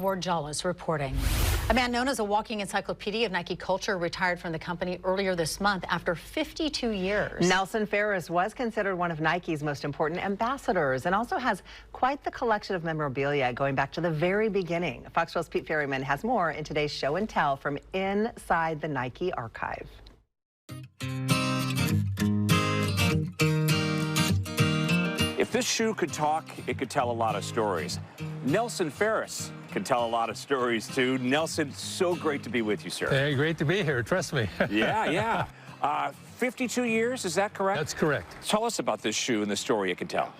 Borjalis reporting. A man known as a walking encyclopedia of Nike culture retired from the company earlier this month after 52 years. Nelson Farris was considered one of Nike's most important ambassadors and also has quite the collection of memorabilia going back to the very beginning. Fox 12's Pete Ferryman has more in today's Show and Tell from inside the Nike archive. If this shoe could talk, it could tell a lot of stories. Nelson Farris can tell a lot of stories, too. Nelson, so great to be with you, sir. Hey, great to be here. Trust me. Yeah. 52 years, is that correct? That's correct. Tell us about this shoe and the story it can tell.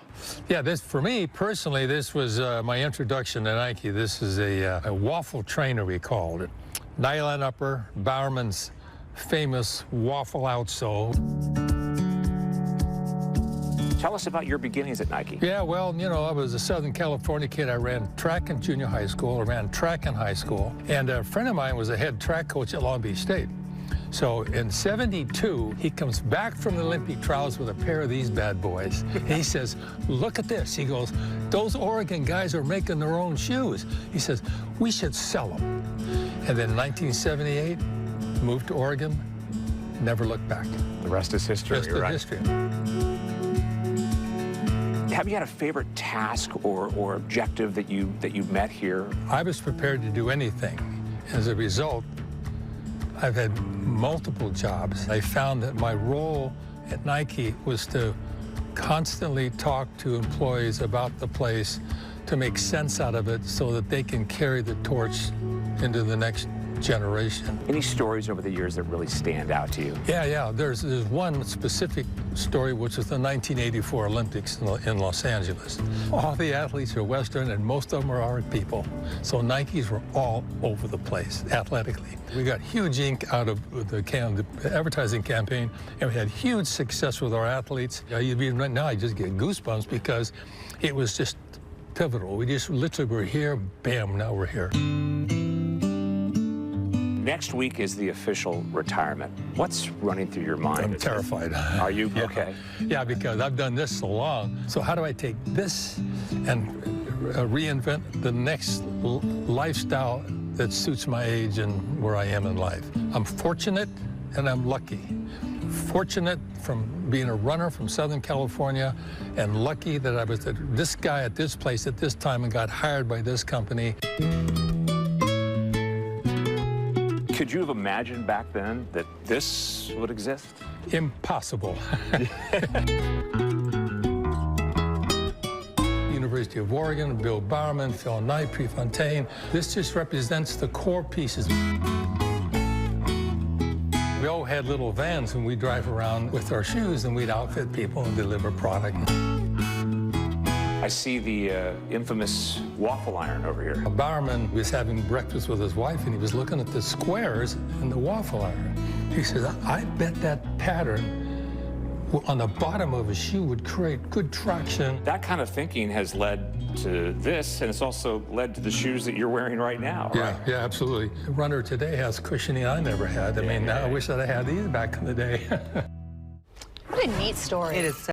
Yeah, for me, personally, this was my introduction to Nike. This is a waffle trainer, we called it. Nylon upper, Bowerman's famous waffle outsole. Tell us about your beginnings at Nike. Yeah, well, you know, I was a Southern California kid. I ran track in junior high school. I ran track in high school. And a friend of mine was a head track coach at Long Beach State. So in '72, he comes back from the Olympic trials with a pair of these bad boys. And he says, look at this. He goes, those Oregon guys are making their own shoes. He says, we should sell them. And then in 1978, moved to Oregon, never looked back. The rest is history, Rest is history. Have you had a favorite task or objective that you met here? I was prepared to do anything. As a result, I've had multiple jobs. I found that my role at Nike was to constantly talk to employees about the place, to make sense out of it so that they can carry the torch into the next generation. Any stories over the years that really stand out to you? Yeah. There's one specific story, which was the 1984 Olympics in Los Angeles. All the athletes are Western, and most of them are our people. So Nikes were all over the place, athletically. We got huge ink out of the advertising campaign, and we had huge success with our athletes. Right now, I just get goosebumps because it was just pivotal. We just literally were here, bam, now we're here. Next week is the official retirement. What's running through your mind? I'm terrified. Are you? Yeah. Okay. Yeah, because I've done this so long. So how do I take this and reinvent the next lifestyle that suits my age and where I am in life? I'm fortunate and I'm lucky. Fortunate from being a runner from Southern California, and lucky that I was this guy at this place at this time and got hired by this company. Could you have imagined back then that this would exist? Impossible. University of Oregon, Bill Bowerman, Phil Knight, Prefontaine. This just represents the core pieces. We all had little vans and we'd drive around with our shoes and we'd outfit people and deliver product. I see the infamous waffle iron over here. Bowerman was having breakfast with his wife and he was looking at the squares in the waffle iron. He says, I bet that pattern on the bottom of a shoe would create good traction. That kind of thinking has led to this, and it's also led to the shoes that you're wearing right now, right? Yeah, absolutely. The runner today has cushioning I never had. I mean, I wish that I had these back in the day. What a neat story. It is so